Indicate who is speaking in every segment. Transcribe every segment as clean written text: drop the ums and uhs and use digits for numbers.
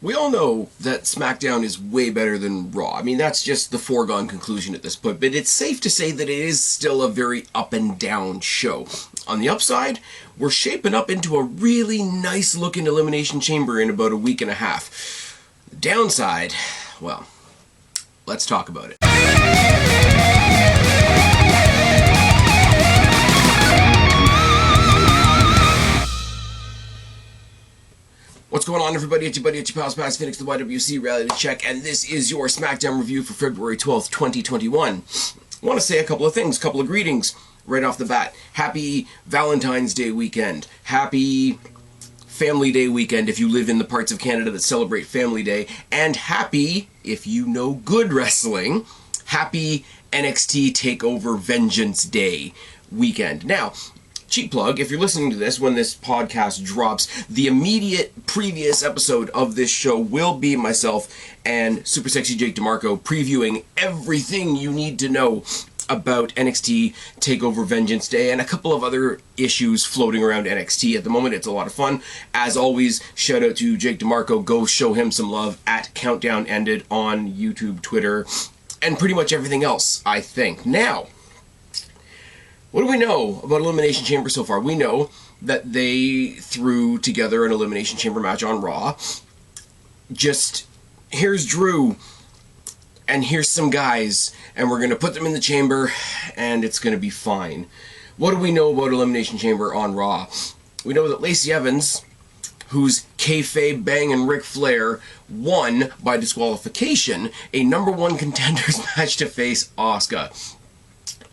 Speaker 1: We all know that SmackDown is way better than Raw. I mean, that's just the foregone conclusion at this point, but it's safe to say that it is still a very up and down show. On the upside, we're shaping up into a really nice looking Elimination Chamber in about a week and a half. The downside, well, let's talk about it. What's going on, everybody? It's your buddy, it's your pal, Spaz, Phoenix, the YWC Reality Check, and this is your SmackDown review for February 12th, 2021. I want to say a couple of things, a couple of greetings right off the bat. Happy Valentine's Day weekend. Happy Family Day weekend if you live in the parts of Canada that celebrate Family Day. And happy, if you know good wrestling, happy NXT TakeOver Vengeance Day weekend. Now, cheap plug, if you're listening to this when this podcast drops, the immediate previous episode of this show will be myself and Super Sexy Jake DeMarco previewing everything you need to know about NXT TakeOver Vengeance Day and a couple of other issues floating around NXT at the moment. It's a lot of fun. As always, shout out to Jake DeMarco. Go show him some love at Countdown Ended on YouTube, Twitter, and pretty much everything else, I think. Now, what do we know about Elimination Chamber so far? We know that they threw together an Elimination Chamber match on Raw. Just, here's Drew, and here's some guys, and we're going to put them in the chamber, and it's going to be fine. What do we know about Elimination Chamber on Raw? We know that Lacey Evans, who's kayfabe banging Ric Flair, won by disqualification a number one contenders match to face Asuka.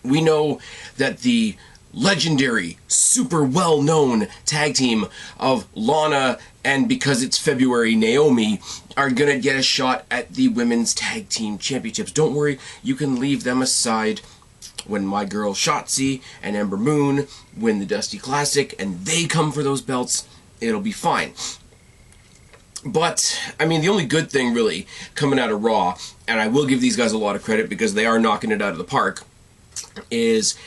Speaker 1: We know that the legendary, super well-known tag team of Lana and, because it's February, Naomi are going to get a shot at the Women's Tag Team Championships. Don't worry, you can leave them aside when my girl Shotzi and Ember Moon win the Dusty Classic and they come for those belts. It'll be fine. But, I mean, the only good thing, really, coming out of Raw, and I will give these guys a lot of credit because they are knocking it out of the park, is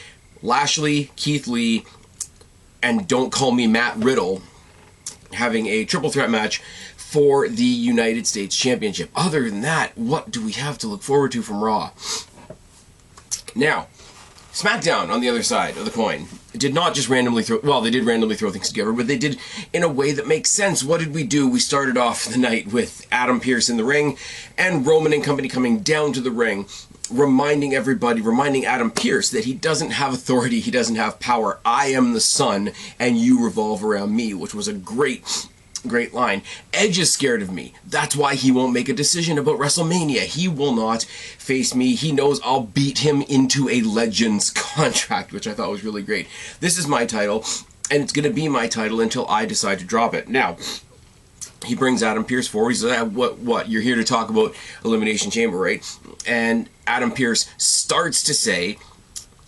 Speaker 1: Lashley, Keith Lee, and Don't Call Me Matt Riddle having a triple threat match for the United States Championship. Other than that, what do we have to look forward to from Raw? Now, SmackDown, on the other side of the coin, did not just randomly throw... Well, they did randomly throw things together, but they did in a way that makes sense. What did we do? We started off the night with Adam Pearce in the ring and Roman and company coming down to the ring, reminding Adam Pearce that he doesn't have authority, he doesn't have power. I am the sun, and you revolve around me, which was a great line. Edge is scared of me. That's why he won't make a decision about WrestleMania. He will not face me. He knows I'll beat him into a Legends contract, which I thought was really great. This is my title, and it's going to be my title until I decide to drop it. Now, he brings Adam Pearce forward. He says, what? You're here to talk about Elimination Chamber, right? And Adam Pearce starts to say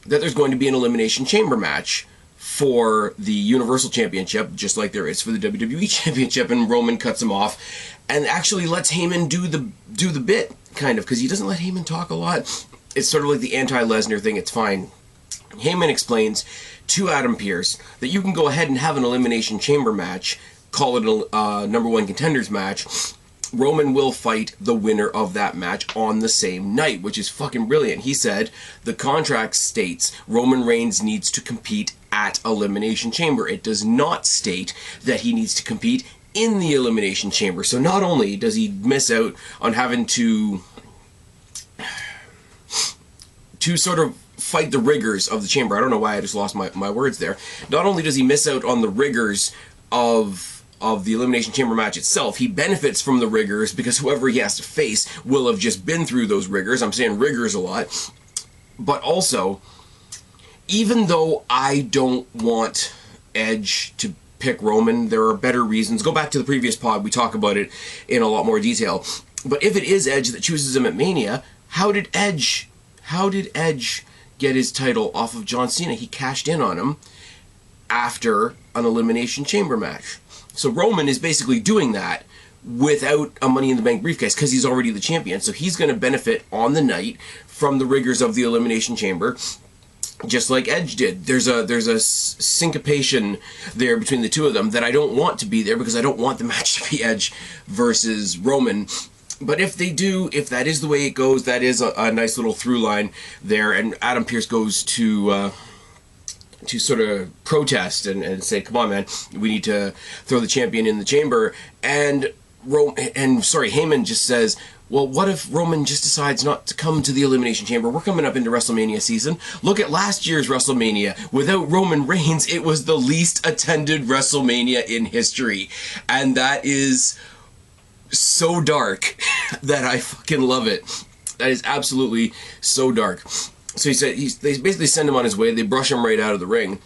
Speaker 1: that there's going to be an Elimination Chamber match for the Universal Championship, just like there is for the WWE Championship, and Roman cuts him off and actually lets Heyman do the bit, kind of, because he doesn't let Heyman talk a lot. It's sort of like the anti-Lesnar thing. It's fine. Heyman explains to Adam Pearce that you can go ahead and have an Elimination Chamber match, call it a number one contenders match. Roman will fight the winner of that match on the same night, which is fucking brilliant. He said the contract states Roman Reigns needs to compete at Elimination Chamber. It does not state that he needs to compete in the Elimination Chamber. So not only does he miss out on having to sort of fight the rigors of the chamber. I don't know why I just lost my words there. Not only does he miss out on the rigors of the Elimination Chamber match itself, he benefits from the rigors because whoever he has to face will have just been through those rigors. I'm saying rigors a lot. But also, even though I don't want Edge to pick Roman, there are better reasons. Go back to the previous pod, we talk about it in a lot more detail. But if it is Edge that chooses him at Mania, how did Edge get his title off of John Cena? He cashed in on him after an Elimination Chamber match. So Roman is basically doing that without a Money in the Bank briefcase because he's already the champion. So he's going to benefit on the night from the rigors of the Elimination Chamber. just like Edge did. There's a syncopation there between the two of them that I don't want to be there, because I don't want the match to be Edge versus Roman. But if they do, if that is the way it goes, that is a nice little through line there. And Adam Pearce goes to sort of protest and say, come on, man, we need to throw the champion in the chamber. And Heyman just says, well, what if Roman just decides not to come to the Elimination Chamber? We're coming up into WrestleMania season. Look at last year's WrestleMania. Without Roman Reigns, it was the least attended WrestleMania in history. And that is so dark that I fucking love it. That is absolutely so dark. So he said, they basically send him on his way. They brush him right out of the ring.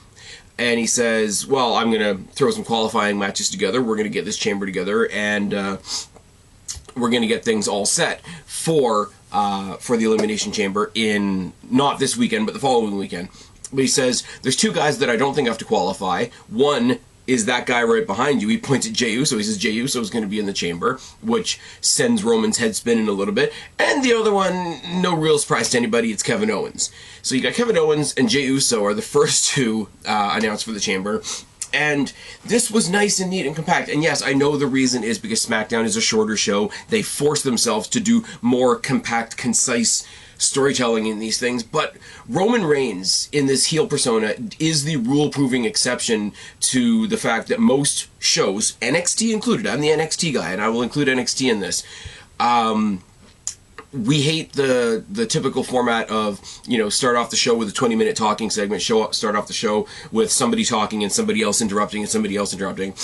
Speaker 1: And he says, well, I'm going to throw some qualifying matches together. We're going to get this chamber together, and we're going to get things all set for the Elimination Chamber in not this weekend, but the following weekend. But he says, there's two guys that I don't think have to qualify. One is that guy right behind you. He points at Jey Uso. He says Jey Uso is going to be in the chamber, which sends Roman's head spinning a little bit. And the other one, no real surprise to anybody, it's Kevin Owens. So you got Kevin Owens and Jey Uso are the first two announced for the chamber. And this was nice and neat and compact. And yes, I know the reason is because SmackDown is a shorter show. They force themselves to do more compact, concise storytelling in these things. But Roman Reigns in this heel persona is the rule-proving exception to the fact that most shows, NXT included, I'm the NXT guy, and I will include NXT in this, we hate the typical format of, start off the show with a 20-minute talking segment, start off the show with somebody talking and somebody else interrupting and somebody else interrupting.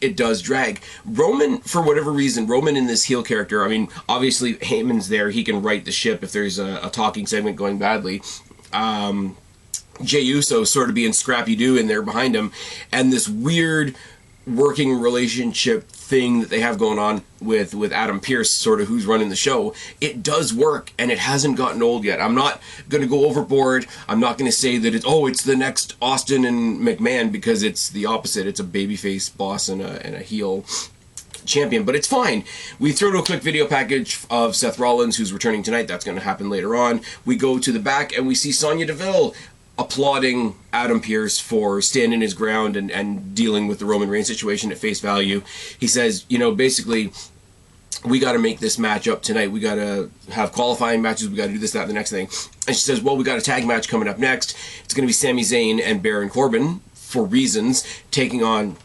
Speaker 1: It does drag. Roman, for whatever reason, Roman in this heel character, I mean, obviously Heyman's there, he can right the ship if there's a talking segment going badly. Jey Uso sort of being scrappy-doo in there behind him, and this weird working relationship thing that they have going on with Adam Pearce, sort of who's running the show. It does work, and it hasn't gotten old yet. I'm not going to go overboard. I'm not going to say that it's the next Austin and McMahon, because it's the opposite. It's a babyface boss and a heel champion, but it's fine. We throw to a quick video package of Seth Rollins, who's returning tonight. That's going to happen later on. We go to the back, and we see Sonya Deville applauding Adam Pearce for standing his ground and dealing with the Roman Reigns situation at face value. He says, basically, we got to make this match up tonight. We got to have qualifying matches. We got to do this, that, and the next thing. And she says, well, we got a tag match coming up next. It's going to be Sami Zayn and Baron Corbin, for reasons, taking on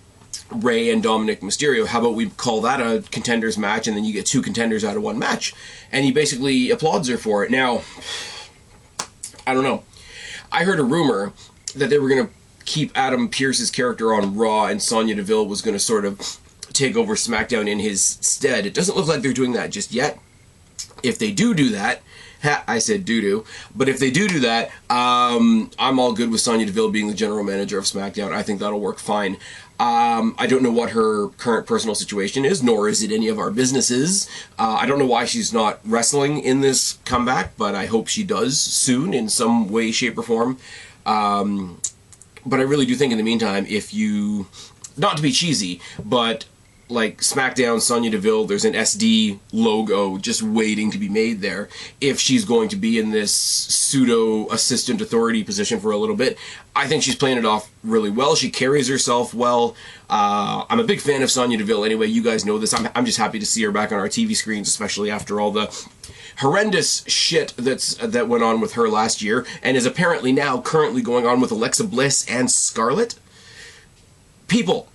Speaker 1: Rey and Dominic Mysterio. How about we call that a contenders match, and then you get two contenders out of one match? And he basically applauds her for it. Now, I don't know. I heard a rumor that they were going to keep Adam Pearce's character on Raw, and Sonya Deville was going to sort of take over SmackDown in his stead. It doesn't look like they're doing that just yet. If they do that, I said doo-doo, but if they do that, I'm all good with Sonya Deville being the general manager of SmackDown. I think that'll work fine. I don't know what her current personal situation is, nor is it any of our businesses. I don't know why she's not wrestling in this comeback, but I hope she does soon in some way, shape, or form. But I really do think in the meantime, if you, not to be cheesy, but like SmackDown, Sonya Deville, there's an SD logo just waiting to be made there. If she's going to be in this pseudo assistant authority position for a little bit, I think she's playing it off really well. She carries herself well. I'm a big fan of Sonya Deville anyway. You guys know this. I'm just happy to see her back on our TV screens, especially after all the horrendous shit that went on with her last year, and is apparently now currently going on with Alexa Bliss and Scarlett. People,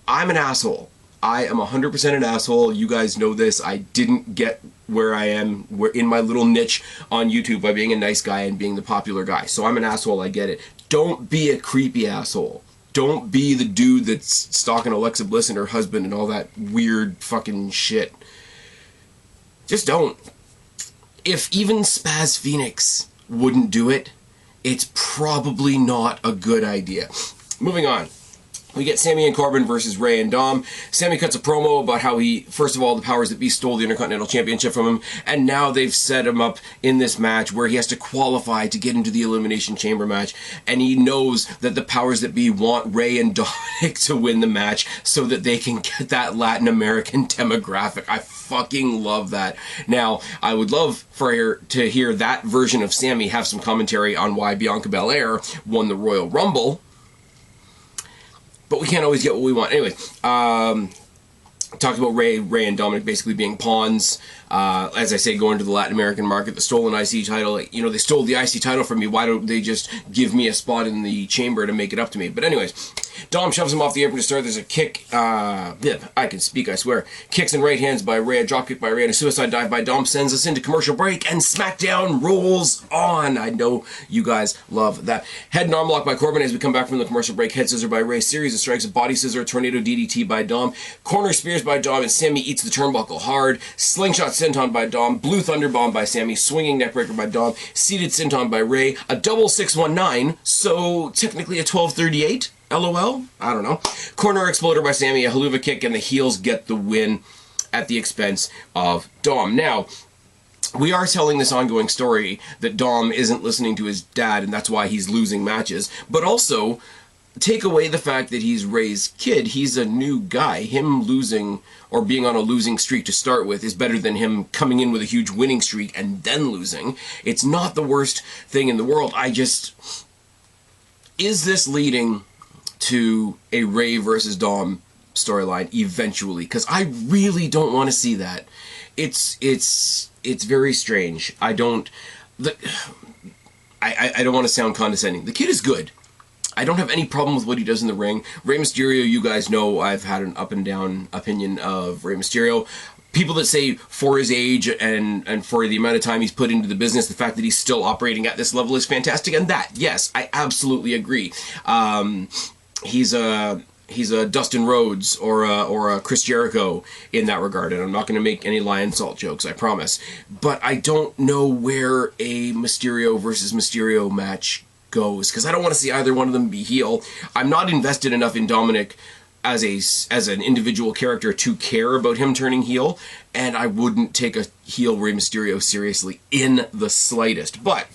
Speaker 1: I'm an asshole. I am 100% an asshole. You guys know this. I didn't get where I am in my little niche on YouTube by being a nice guy and being the popular guy. So I'm an asshole. I get it. Don't be a creepy asshole. Don't be the dude that's stalking Alexa Bliss and her husband and all that weird fucking shit. Just don't. If even Spaz Phoenix wouldn't do it, it's probably not a good idea. Moving on. We get Sami and Corbin versus Ray and Dom. Sami cuts a promo about how he, first of all, the powers that be stole the Intercontinental Championship from him, and now they've set him up in this match where he has to qualify to get into the Elimination Chamber match, and he knows that the powers that be want Ray and Dominic to win the match so that they can get that Latin American demographic. I fucking love that. Now, I would love to hear that version of Sami have some commentary on why Bianca Belair won the Royal Rumble, but we can't always get what we want. Anyway, talked about Ray and Dominic basically being pawns. As I say, going to the Latin American market, the stolen IC title. Like, you know, they stole the IC title from me. Why don't they just give me a spot in the chamber to make it up to me? But anyways, Dom shoves him off the apron to start. There's a kick. I can speak, I swear. Kicks and right hands by Ray. A drop kick by Ray and a suicide dive by Dom sends us into commercial break, and SmackDown rolls on. I know you guys love that. Head and arm lock by Corbin as we come back from the commercial break. Head scissor by Ray. Series of strikes, a body scissor, a tornado DDT by Dom. Corner spears by Dom, and Sami eats the turnbuckle hard. Slingshot senton by Dom. Blue thunder bomb by Sami. Swinging neckbreaker by Dom. Seated senton by Ray. A double 619, so technically a 1238. LOL? I don't know. Corner exploder by Sami, a haluva kick, and the heels get the win at the expense of Dom. Now, we are telling this ongoing story that Dom isn't listening to his dad, and that's why he's losing matches. But also, take away the fact that he's Ray's kid. He's a new guy. Him losing, or being on a losing streak to start with, is better than him coming in with a huge winning streak and then losing. It's not the worst thing in the world. Is this leading to a Ray versus Dom storyline eventually? Because I really don't want to see that. It's very strange. I don't want to sound condescending. The kid is good. I don't have any problem with what he does in the ring. Rey Mysterio, you guys know I've had an up and down opinion of Rey Mysterio. People that say for his age and for the amount of time he's put into the business, the fact that he's still operating at this level is fantastic. And that, yes, I absolutely agree. He's a Dustin Rhodes or a Chris Jericho in that regard, and I'm not going to make any lion salt jokes, I promise. But I don't know where a Mysterio versus Mysterio match goes, because I don't want to see either one of them be heel. I'm not invested enough in Dominic as an individual character to care about him turning heel, and I wouldn't take a heel Rey Mysterio seriously in the slightest. But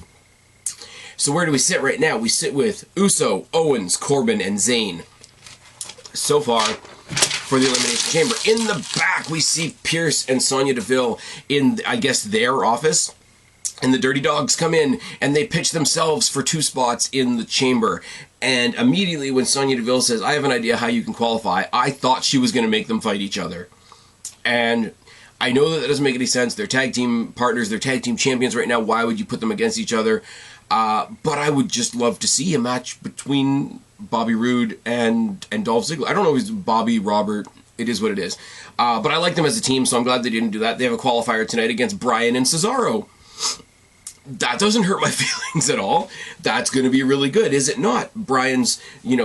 Speaker 1: so where do we sit right now? We sit with Uso, Owens, Corbin, and Zayn so far for the Elimination Chamber. In the back, we see Pierce and Sonya Deville in, I guess, their office. And the Dirty Dogs come in, and they pitch themselves for 2 spots in the chamber. And immediately when Sonya Deville says, I have an idea how you can qualify, I thought she was going to make them fight each other. And I know that doesn't make any sense. They're tag team partners. They're tag team champions right now. Why would you put them against each other? But I would just love to see a match between Bobby Roode and Dolph Ziggler. I don't know if it's Bobby, Robert. It is what it is. But I like them as a team, so I'm glad they didn't do that. They have a qualifier tonight against Bryan and Cesaro. That doesn't hurt my feelings at all. That's going to be really good, is it not? Bryan's,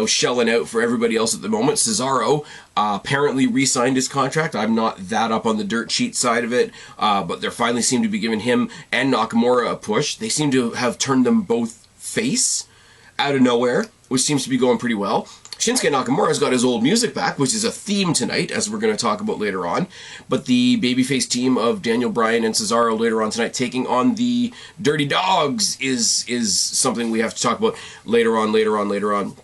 Speaker 1: shelling out for everybody else at the moment. Cesaro apparently re-signed his contract. I'm not that up on the dirt sheet side of it, but they finally seem to be giving him and Nakamura a push. They seem to have turned them both face out of nowhere, which seems to be going pretty well. Shinsuke Nakamura's got his old music back, which is a theme tonight, as we're going to talk about later on. But the babyface team of Daniel Bryan and Cesaro later on tonight taking on the Dirty Dogs is something we have to talk about later on.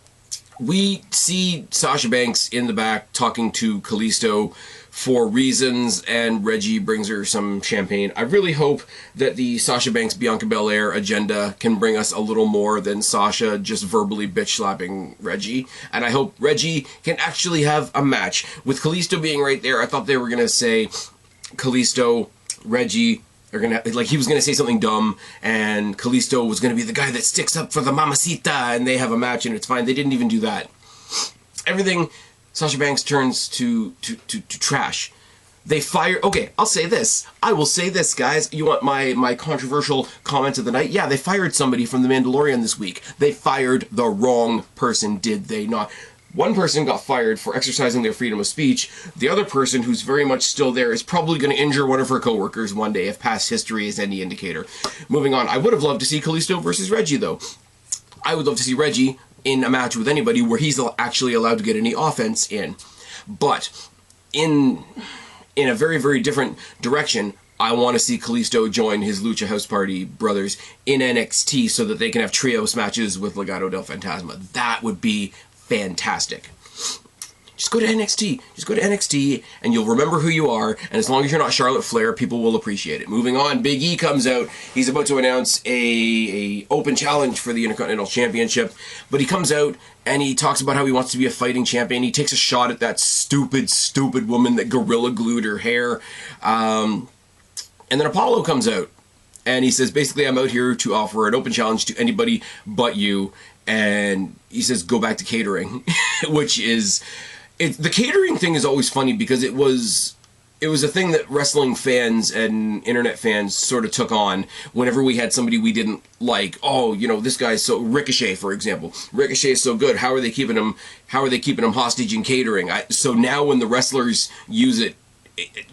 Speaker 1: We see Sasha Banks in the back talking to Kalisto for reasons, and Reggie brings her some champagne. I really hope that the Sasha Banks Bianca Belair agenda can bring us a little more than Sasha just verbally bitch slapping Reggie. And I hope Reggie can actually have a match. With Kalisto being right there, I thought they were going to say Kalisto, Reggie, are gonna, like, he was going to say something dumb, and Kalisto was going to be the guy that sticks up for the mamacita, and they have a match, and it's fine. They didn't even do that. Everything Sasha Banks turns to trash. They fire... Okay, I'll say this. I will say this, guys. You want my controversial comment of the night? Yeah, they fired somebody from The Mandalorian this week. They fired the wrong person, did they not? One person got fired for exercising their freedom of speech. The other person, who's very much still there, is probably going to injure one of her coworkers one day, if past history is any indicator. Moving on. I would have loved to see Kalisto versus Reggie, though. I would love to see Reggie in a match with anybody where he's actually allowed to get any offense in. But in a very, very different direction, I want to see Kalisto join his Lucha House Party brothers in NXT so that they can have trios matches with Legado del Fantasma. That would be fantastic. Just go to NXT. Just go to NXT, and you'll remember who you are. And as long as you're not Charlotte Flair, people will appreciate it. Moving on, Big E comes out. He's about to announce a open challenge for the Intercontinental Championship. But he comes out, and he talks about how he wants to be a fighting champion. He takes a shot at that stupid, stupid woman that gorilla glued her hair. And then Apollo comes out, and he says, basically, I'm out here to offer an open challenge to anybody but you. And he says, go back to catering, which is... the catering thing is always funny because it was a thing that wrestling fans and internet fans sort of took on whenever we had somebody we didn't like. Oh, you know, this guy's so... Ricochet, for example. Ricochet is so good. How are they keeping him hostage in catering? So now when the wrestlers use it,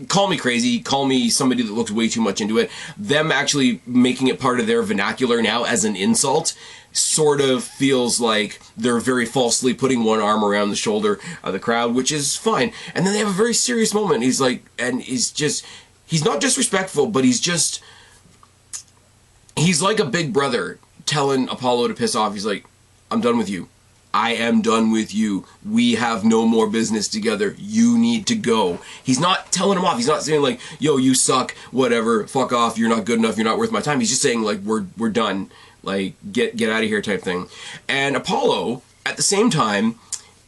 Speaker 1: call me crazy, call me somebody that looks way too much into it, them actually making it part of their vernacular now as an insult sort of feels like they're very falsely putting one arm around the shoulder of the crowd, which is fine. And then they have a very serious moment. He's like, and he's not disrespectful, but he's like a big brother telling Apollo to piss off. He's like, I'm done with you. I am done with you. We have no more business together. You need to go. He's not telling him off. He's not saying like, yo, you suck, whatever, fuck off, you're not good enough, you're not worth my time. He's just saying like, we're done. Like, get out of here type thing. And Apollo, at the same time,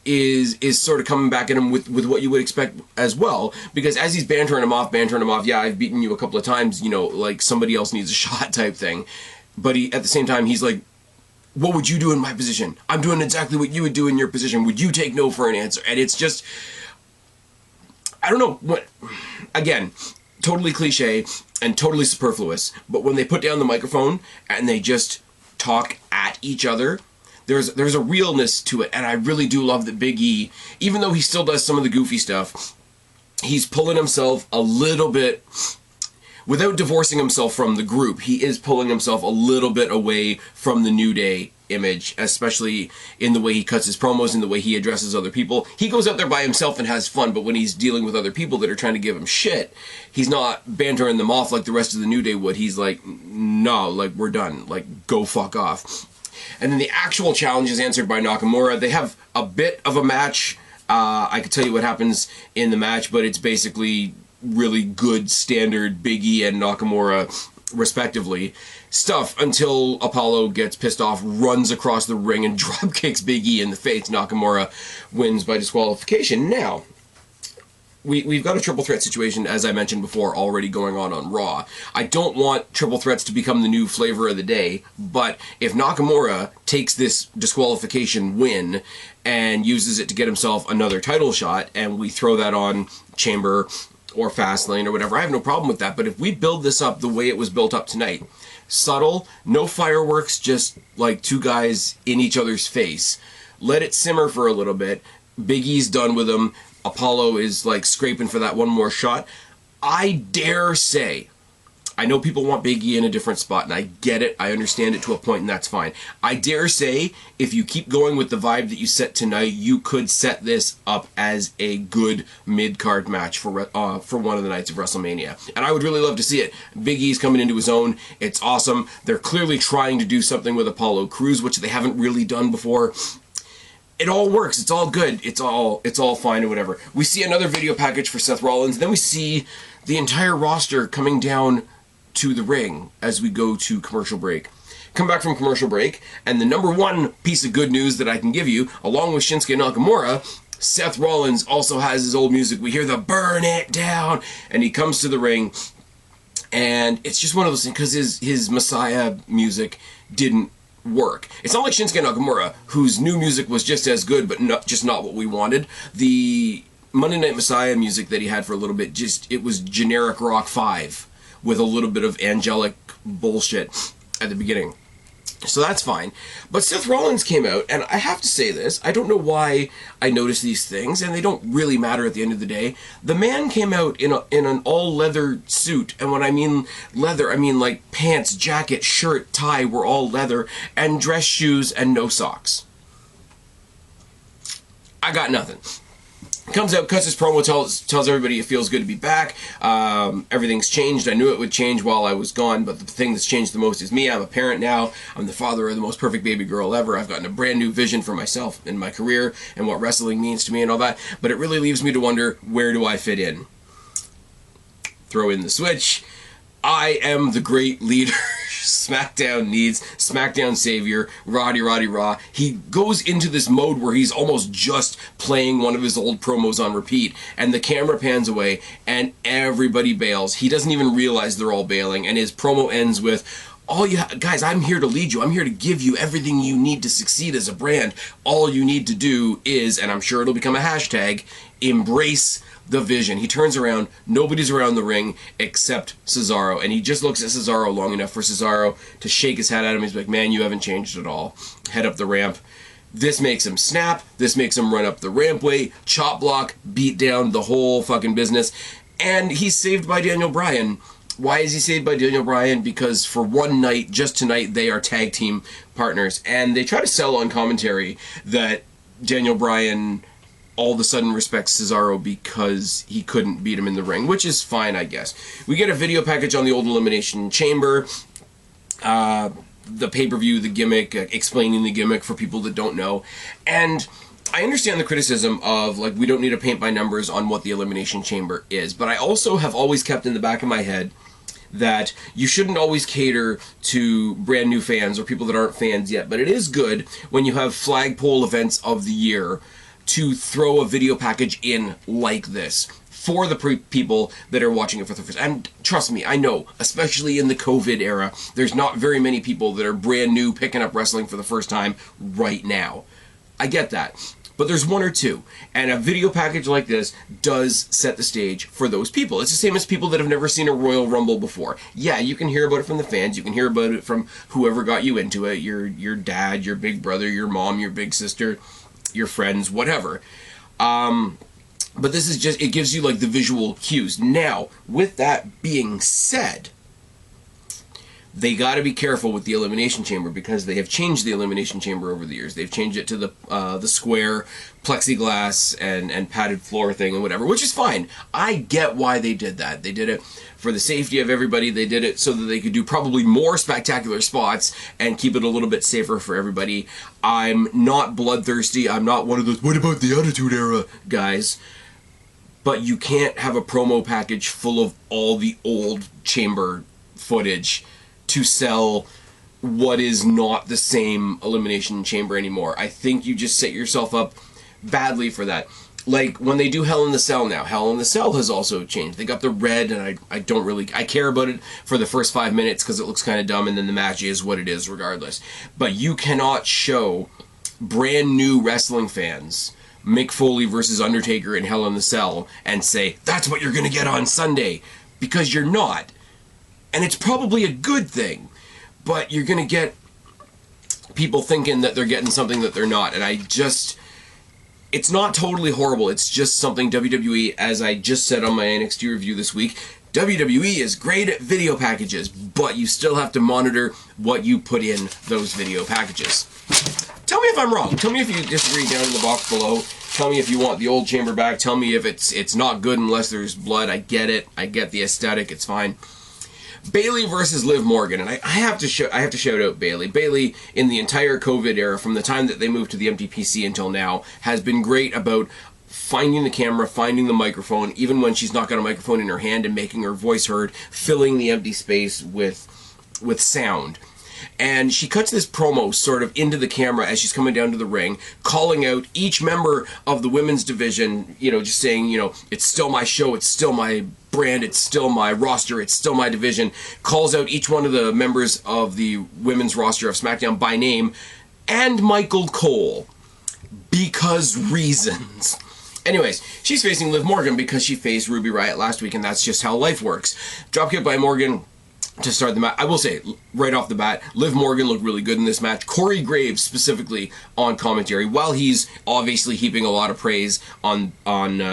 Speaker 1: is sort of coming back at him with what you would expect as well. Because as he's bantering him off, yeah, I've beaten you a couple of times, you know, like somebody else needs a shot type thing. But at the same time, he's like, what would you do in my position? I'm doing exactly what you would do in your position. Would you take no for an answer? And it's just, I don't know what, again, totally cliche and totally superfluous, but when they put down the microphone and they just talk at each other, there's a realness to it, and I really do love that Big E, even though he still does some of the goofy stuff, he's pulling himself a little bit, without divorcing himself from the group, he is pulling himself a little bit away from the New Day image, especially in the way he cuts his promos and the way he addresses other people. He goes out there by himself and has fun, but when he's dealing with other people that are trying to give him shit, he's not bantering them off like the rest of the New Day would. He's like, no, like, we're done. Like, go fuck off. And then the actual challenge is answered by Nakamura. They have a bit of a match. I could tell you what happens in the match, but it's basically really good standard Big E and Nakamura respectively stuff until Apollo gets pissed off, runs across the ring and drop kicks Big E in the face. Nakamura wins by disqualification. Now, we've got a triple threat situation, as I mentioned before, already going on Raw. I don't want triple threats to become the new flavor of the day, but if Nakamura takes this disqualification win and uses it to get himself another title shot, and we throw that on Chamber or Fastlane or whatever, I have no problem with that. But if we build this up the way it was built up tonight, subtle, no fireworks, just like two guys in each other's face, let it simmer for a little bit. Big E's done with him. Apollo is like scraping for that one more shot. I dare say, I know people want Big E in a different spot, and I get it, I understand it to a point, and that's fine. I dare say, if you keep going with the vibe that you set tonight, you could set this up as a good mid-card match for one of the nights of WrestleMania. And I would really love to see it. Big E's coming into his own. It's awesome. They're clearly trying to do something with Apollo Crews, which they haven't really done before. It all works. It's all good. It's all fine and whatever. We see another video package for Seth Rollins. Then we see the entire roster coming down to the ring as we go to commercial break. Come back from commercial break, and the number one piece of good news that I can give you, along with Shinsuke Nakamura, Seth Rollins also has his old music. We hear the "Burn It Down," and he comes to the ring, and it's just one of those things, because his Messiah music didn't work. It's not like Shinsuke Nakamura, whose new music was just as good, but not what we wanted. The Monday Night Messiah music that he had for a little bit, it was generic Rock 5 with a little bit of angelic bullshit at the beginning. So that's fine. But Seth Rollins came out, and I have to say this, I don't know why I notice these things, and they don't really matter at the end of the day. The man came out in an all-leather suit, and when I mean leather, I mean like pants, jacket, shirt, tie were all leather, and dress shoes and no socks. I got nothing. Comes out, cuts his promo, tells everybody it feels good to be back. Everything's changed. I knew it would change while I was gone, but the thing that's changed the most is me. I'm a parent now. I'm the father of the most perfect baby girl ever. I've gotten a brand new vision for myself in my career and what wrestling means to me and all that. But it really leaves me to wonder, where do I fit in? Throw in the switch. I am the great leader SmackDown needs, SmackDown savior, Roddy Raw. He goes into this mode where he's almost just playing one of his old promos on repeat, and the camera pans away, and everybody bails. He doesn't even realize they're all bailing, and his promo ends with, guys, I'm here to lead you. I'm here to give you everything you need to succeed as a brand. All you need to do is, and I'm sure it'll become a hashtag, embrace the vision. He turns around, nobody's around the ring except Cesaro, and he just looks at Cesaro long enough for Cesaro to shake his head at him. He's like, man, you haven't changed at all. Head up the ramp. This makes him snap. This makes him run up the rampway, chop block, beat down, the whole fucking business. And he's saved by Daniel Bryan. Why is he saved by Daniel Bryan? Because for one night, just tonight, they are tag team partners. And they try to sell on commentary that Daniel Bryan all of a sudden respects Cesaro because he couldn't beat him in the ring, which is fine, I guess. We get a video package on the old Elimination Chamber, the pay-per-view, the gimmick, explaining the gimmick for people that don't know. And I understand the criticism of, like, we don't need to paint by numbers on what the Elimination Chamber is, but I also have always kept in the back of my head that you shouldn't always cater to brand new fans or people that aren't fans yet, but it is good when you have flagpole events of the year to throw a video package in like this for the people that are watching it for the first time. And trust me, I know, especially in the COVID era, there's not very many people that are brand new picking up wrestling for the first time right now. I get that. But there's one or two, and a video package like this does set the stage for those people. It's the same as people that have never seen a Royal Rumble before. Yeah, you can hear about it from the fans, you can hear about it from whoever got you into it, your dad, your big brother, your mom, your big sister, your friends, whatever. But this is just, it gives you like the visual cues. Now, with that being said, they got to be careful with the Elimination Chamber because they have changed the Elimination Chamber over the years. They've changed it to the square plexiglass and padded floor thing and whatever, which is fine. I get why they did that. They did it for the safety of everybody. They did it so that they could do probably more spectacular spots and keep it a little bit safer for everybody. I'm not bloodthirsty. I'm not one of those, what about the Attitude Era guys? But you can't have a promo package full of all the old chamber footage to sell what is not the same Elimination Chamber anymore. I think you just set yourself up badly for that. Like, when they do Hell in the Cell now, Hell in the Cell has also changed. They got the red, and I don't really, I care about it for the first 5 minutes because it looks kind of dumb, and then the match is what it is regardless. But you cannot show brand new wrestling fans Mick Foley versus Undertaker in Hell in the Cell and say, that's what you're going to get on Sunday, because you're not. And it's probably a good thing, but you're going to get people thinking that they're getting something that they're not. And it's not totally horrible. It's just something WWE, as I just said on my NXT review this week, WWE is great at video packages, but you still have to monitor what you put in those video packages. Tell me if I'm wrong. Tell me if you disagree down in the box below. Tell me if you want the old chamber back. Tell me if it's not good unless there's blood. I get it. I get the aesthetic. It's fine. Bayley versus Liv Morgan, and I have to shout out Bayley. Bayley, in the entire COVID era, from the time that they moved to the MTPC until now, has been great about finding the camera, finding the microphone, even when she's not got a microphone in her hand, and making her voice heard, filling the empty space with sound. And she cuts this promo sort of into the camera as she's coming down to the ring, calling out each member of the women's division, just saying, it's still my show, it's still my brand, it's still my roster, it's still my division. Calls out each one of the members of the women's roster of SmackDown by name, and Michael Cole, because reasons. Anyways, she's facing Liv Morgan because she faced Ruby Riott last week, and that's just how life works. Dropkick by Morgan. to start the match. I will say, right off the bat, Liv Morgan looked really good in this match. Corey Graves, specifically, on commentary, while he's obviously heaping a lot of praise on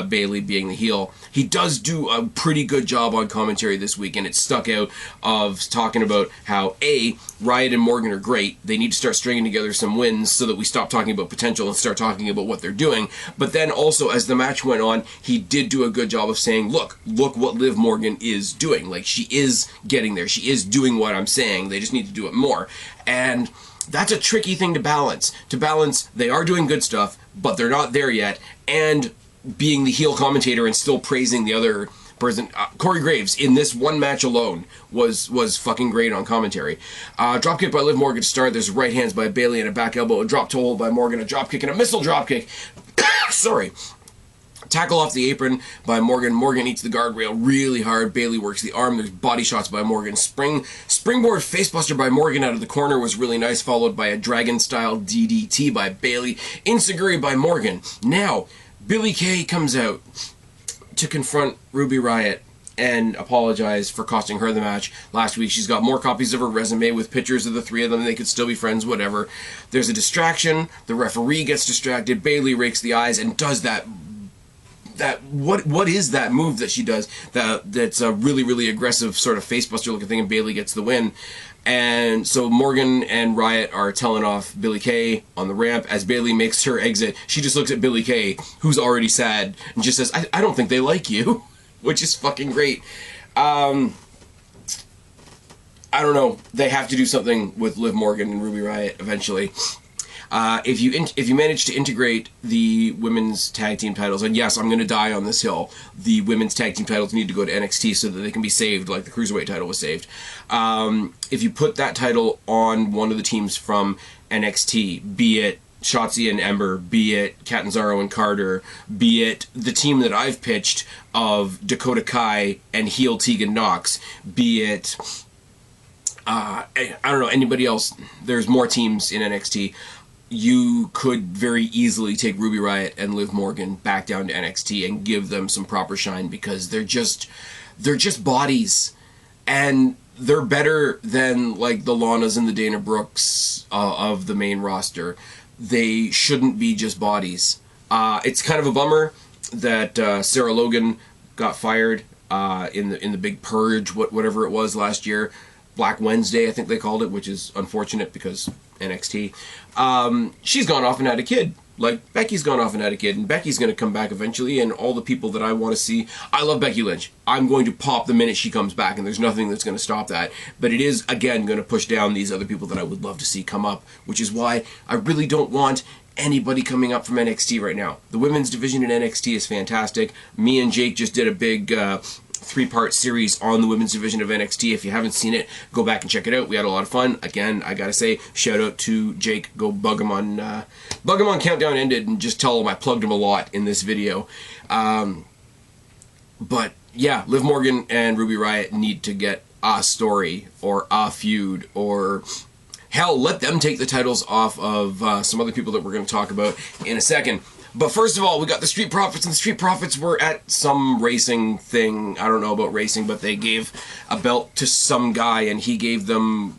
Speaker 1: Bayley being the heel, he does do a pretty good job on commentary this week, and it stuck out of talking about how, A, Riot and Morgan are great. They need to start stringing together some wins so that we stop talking about potential and start talking about what they're doing. But then also, as the match went on, he did do a good job of saying, look what Liv Morgan is doing. Like, she is getting there. She is doing what I'm saying. They just need to do it more. And that's a tricky thing to balance. They are doing good stuff, but they're not there yet, and being the heel commentator and still praising the other person. Corey Graves, in this one match alone, was fucking great on commentary. Dropkick by Liv Morgan to start. There's right hands by Bayley and a back elbow, a drop toe hold by Morgan, a dropkick and a missile dropkick. Sorry. Tackle off the apron by Morgan. Morgan eats the guardrail really hard. Bayley works the arm. There's body shots by Morgan. Springboard facebuster by Morgan out of the corner was really nice, followed by a dragon-style DDT by Bayley. Enziguri by Morgan. Now, Billie Kay comes out to confront Ruby Riott and apologize for costing her the match last week. She's got more copies of her resume with pictures of the three of them. They could still be friends, whatever. There's a distraction. The referee gets distracted. Bayley rakes the eyes and does that what is that move that she does that's a really, really aggressive sort of facebuster looking thing, and Bayley gets the win. And so Morgan and Riott are telling off Billie Kay on the ramp. As Bayley makes her exit, she just looks at Billie Kay, who's already sad, and just says, I don't think they like you, which is fucking great. I don't know. They have to do something with Liv Morgan and Ruby Riott eventually. If you manage to integrate the women's tag team titles, and yes, I'm going to die on this hill, the women's tag team titles need to go to NXT so that they can be saved, like the Cruiserweight title was saved. If you put that title on one of the teams from NXT, be it Shotzi and Ember, be it Catanzaro and Carter, be it the team that I've pitched of Dakota Kai and heel Tegan Nox, be it I don't know, anybody else. There's more teams in NXT. You could very easily take Ruby Riott and Liv Morgan back down to NXT and give them some proper shine, because they're just bodies, and they're better than like the Lanas and the Dana Brooks of the main roster. They shouldn't be just bodies. It's kind of a bummer that Sarah Logan got fired in the big purge, whatever it was last year. Black Wednesday, I think they called it, which is unfortunate because NXT. She's gone off and had a kid. Like, Becky's gone off and had a kid, and Becky's going to come back eventually, and all the people that I want to see... I love Becky Lynch. I'm going to pop the minute she comes back, and there's nothing that's going to stop that. But it is, again, going to push down these other people that I would love to see come up, which is why I really don't want anybody coming up from NXT right now. The women's division in NXT is fantastic. Me and Jake just did a big... 3-part series on the women's division of NXT. If you haven't seen it, go back and check it out. We had a lot of fun. Again, I gotta say, shout out to Jake. Go bug him on Countdown Ended, and just tell him I plugged him a lot in this video. But yeah, Liv Morgan and Ruby Riott need to get a story or a feud, or hell, let them take the titles off of some other people that we're going to talk about in a second. But first of all, we got the Street Profits, and the Street Profits were at some racing thing. I don't know about racing, but they gave a belt to some guy, and he gave them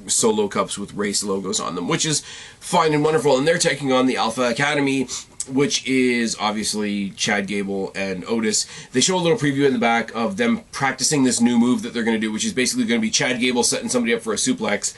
Speaker 1: solo cups with race logos on them, which is fine and wonderful. And they're taking on the Alpha Academy, which is obviously Chad Gable and Otis. They show a little preview in the back of them practicing this new move that they're going to do, which is basically going to be Chad Gable setting somebody up for a suplex,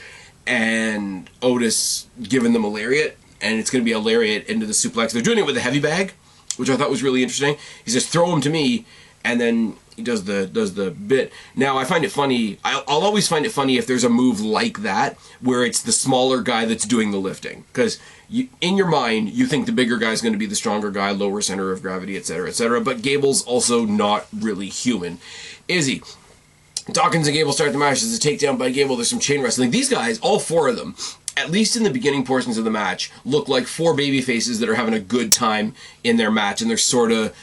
Speaker 1: and Otis giving them a lariat. And it's going to be a lariat into the suplex. They're doing it with a heavy bag, which I thought was really interesting. He says, throw him to me, and then he does the bit. Now, I find it funny. I'll always find it funny if there's a move like that, where it's the smaller guy that's doing the lifting. Because in your mind, you think the bigger guy's going to be the stronger guy, lower center of gravity, etc., etc. But Gable's also not really human, is he? Dawkins and Gable start the match. There's a takedown by Gable. There's some chain wrestling. These guys, all four of them, at least in the beginning portions of the match, look like four baby faces that are having a good time in their match, and they're sort of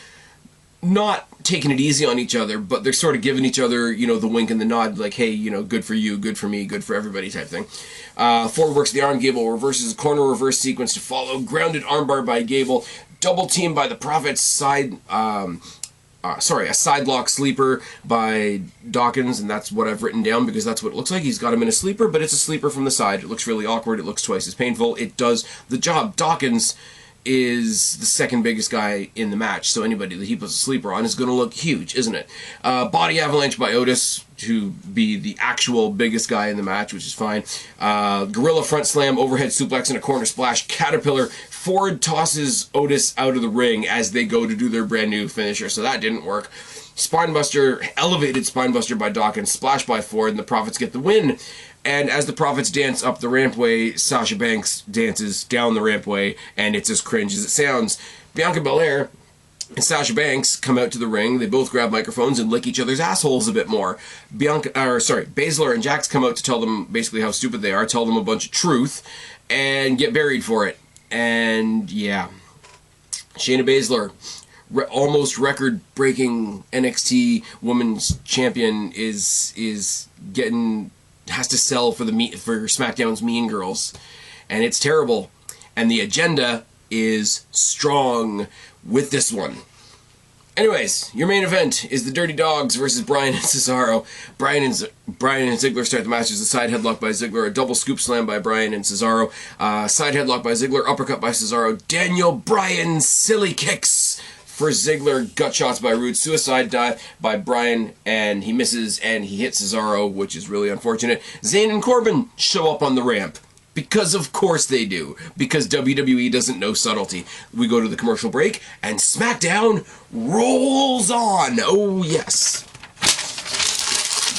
Speaker 1: not taking it easy on each other, but they're sort of giving each other, you know, the wink and the nod, like, hey, you know, good for you, good for me, good for everybody type thing. Ford works the arm. Gable reverses a corner reverse sequence to follow. Grounded armbar by Gable. Double team by the Profits. Side a side lock sleeper by Dawkins, and that's what I've written down because that's what it looks like. He's got him in a sleeper, but it's a sleeper from the side. It looks really awkward. It looks twice as painful. It does the job. Dawkins is the second biggest guy in the match, so anybody that he puts a sleeper on is going to look huge, isn't it? Body Avalanche by Otis to be the actual biggest guy in the match, which is fine. Gorilla Front Slam, Overhead Suplex, and a Corner Splash. Caterpillar. Ford tosses Otis out of the ring as they go to do their brand new finisher, so that didn't work. Spinebuster, elevated Spinebuster by Dawkins, Splash by Ford, and the Profits get the win. And as the Profits dance up the rampway, Sasha Banks dances down the rampway, and it's as cringe as it sounds. Bianca Belair and Sasha Banks come out to the ring. They both grab microphones and lick each other's assholes a bit more. Baszler and Jax come out to tell them basically how stupid they are, tell them a bunch of truth, and get buried for it. And yeah, Shayna Baszler, almost record-breaking NXT Women's Champion, is getting, has to sell for SmackDown's Mean Girls, and it's terrible. And the agenda is strong with this one. Anyways, your main event is the Dirty Dogs versus Bryan and Cesaro. Bryan and Ziggler start the match as a side headlock by Ziggler, a double scoop slam by Bryan and Cesaro, side headlock by Ziggler, uppercut by Cesaro, Daniel Bryan silly kicks for Ziggler, gut shots by Rude, suicide dive by Bryan, and he misses, and he hits Cesaro, which is really unfortunate. Zayn and Corbin show up on the ramp. Because of course they do. Because WWE doesn't know subtlety. We go to the commercial break, and SmackDown rolls on. Oh, yes.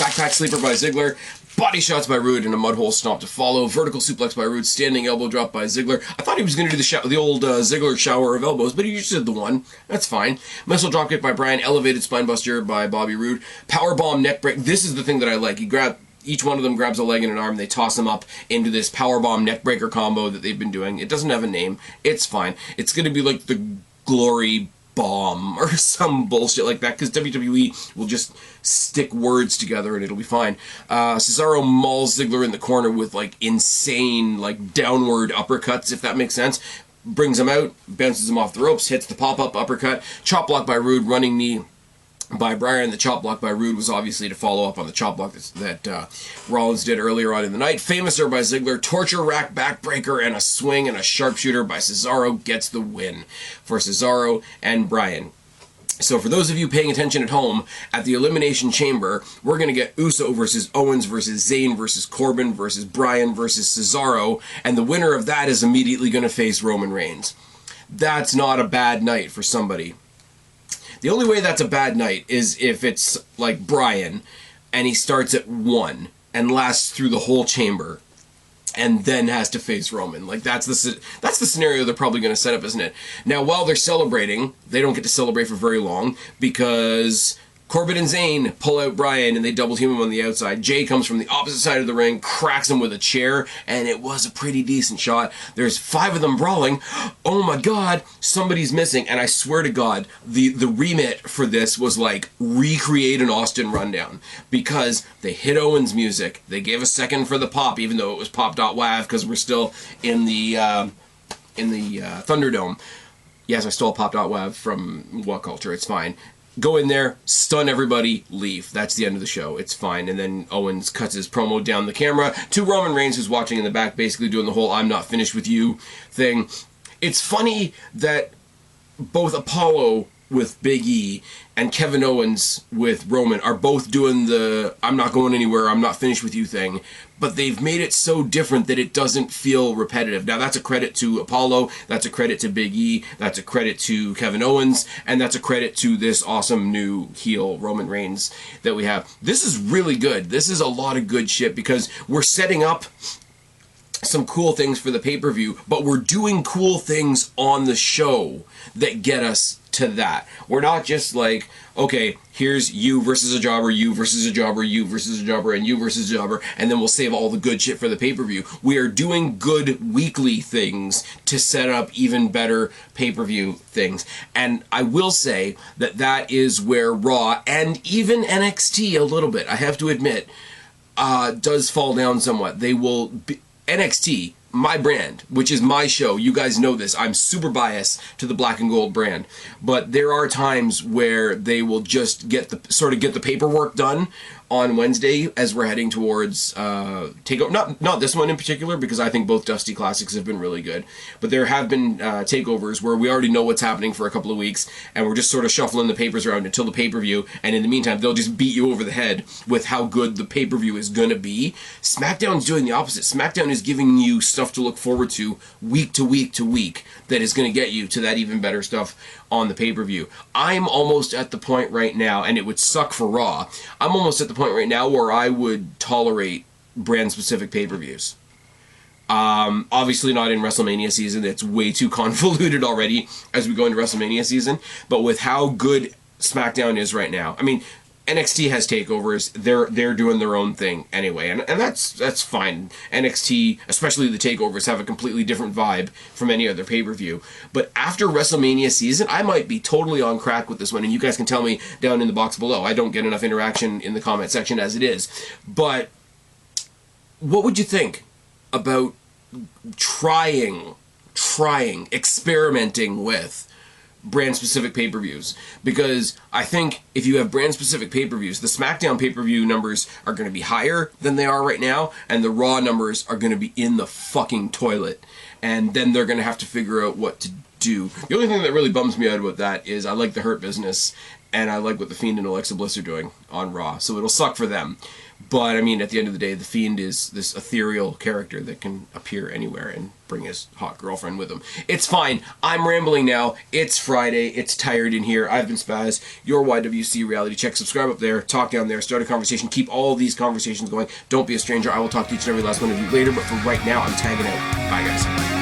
Speaker 1: Backpack sleeper by Ziggler. Body shots by Rude and a mudhole stomp to follow. Vertical suplex by Rude. Standing elbow drop by Ziggler. I thought he was going to do the old Ziggler shower of elbows, but he just did the one. That's fine. Missile dropkick by Bryan. Elevated spinebuster by Bobby Roode. Powerbomb neck break. This is the thing that I like. Each one of them grabs a leg and an arm. They toss them up into this powerbomb neckbreaker combo that they've been doing. It doesn't have a name. It's fine. It's going to be like the Glory Bomb or some bullshit like that, because WWE will just stick words together and it'll be fine. Cesaro mauls Ziggler in the corner with like insane like downward uppercuts, if that makes sense. Brings him out, bounces him off the ropes, hits the pop-up uppercut. Chop block by Rude, running knee by Bryan. The chop block by Rude was obviously to follow up on the chop block that Rollins did earlier on in the night. Famouser by Ziggler, torture rack backbreaker, and a swing and a sharpshooter by Cesaro gets the win for Cesaro and Bryan. So for those of you paying attention at home, at the Elimination Chamber, we're going to get Uso versus Owens versus Zayn versus Corbin versus Bryan versus Cesaro, and the winner of that is immediately going to face Roman Reigns. That's not a bad night for somebody. The only way that's a bad night is if it's like Bryan and he starts at 1 and lasts through the whole chamber and then has to face Roman. Like that's the scenario they're probably going to set up, isn't it? Now, while they're celebrating, they don't get to celebrate for very long because Corbin and Zayn pull out Bryan and they double team him on the outside. Jay comes from the opposite side of the ring, cracks him with a chair, and it was a pretty decent shot. There's 5 of them brawling. Oh my god, somebody's missing. And I swear to God, the remit for this was like recreate an Austin rundown, because they hit Owens music. They gave a second for the pop, even though it was pop.wav because we're still in the Thunderdome. Yes, I stole pop.wav from What Culture. It's fine. Go in there, stun everybody, leave. That's the end of the show. It's fine. And then Owens cuts his promo down the camera to Roman Reigns, who's watching in the back, basically doing the whole I'm not finished with you thing. It's funny that both Apollo with Big E and Kevin Owens with Roman are both doing the I'm not going anywhere, I'm not finished with you thing, but they've made it so different that it doesn't feel repetitive. Now that's a credit to Apollo, that's a credit to Big E, that's a credit to Kevin Owens, and that's a credit to this awesome new heel Roman Reigns that we have. This is really good. This is a lot of good shit because we're setting up some cool things for the pay-per-view, but we're doing cool things on the show that get us to that. We're not just like, okay, here's you versus a jobber, you versus a jobber, you versus a jobber, and you versus a jobber, and then we'll save all the good shit for the pay-per-view. We are doing good weekly things to set up even better pay-per-view things. And I will say that that is where Raw, and even NXT a little bit, I have to admit, does fall down somewhat. They will be, NXT my brand, which is my show. You guys know this. I'm super biased to the Black and Gold brand, but there are times where they will just get the paperwork done on Wednesday as we're heading towards takeover. Not this one in particular, because I think both Dusty Classics have been really good, but there have been takeovers where we already know what's happening for a couple of weeks, and we're just sort of shuffling the papers around until the pay-per-view, and in the meantime they'll just beat you over the head with how good the pay-per-view is gonna be. SmackDown's doing the opposite. SmackDown is giving you stuff to look forward to week to week to week that is going to get you to that even better stuff on the pay-per-view. I'm almost at the point right now, and it would suck for Raw, I'm almost at the point right now where I would tolerate brand-specific pay-per-views. Obviously not in WrestleMania season. It's way too convoluted already as we go into WrestleMania season. But with how good SmackDown is right now, I mean, NXT has takeovers. They're doing their own thing anyway, and that's fine. NXT, especially the takeovers, have a completely different vibe from any other pay-per-view. But after WrestleMania season, I might be totally on crack with this one, and you guys can tell me down in the box below. I don't get enough interaction in the comment section as it is. But what would you think about trying, experimenting with brand-specific pay-per-views? Because I think if you have brand-specific pay-per-views, the SmackDown pay-per-view numbers are going to be higher than they are right now, and the Raw numbers are going to be in the fucking toilet. And then they're going to have to figure out what to do. The only thing that really bums me out about that is I like the Hurt Business, and I like what The Fiend and Alexa Bliss are doing on Raw, so it'll suck for them. But, I mean, at the end of the day, The Fiend is this ethereal character that can appear anywhere and bring his hot girlfriend with him. It's fine. I'm rambling now. It's Friday. It's tired in here. I've been Spaz, your YWC Reality Check. Subscribe up there. Talk down there. Start a conversation. Keep all of these conversations going. Don't be a stranger. I will talk to each and every last one of you later, but for right now, I'm tagging out. Bye, guys.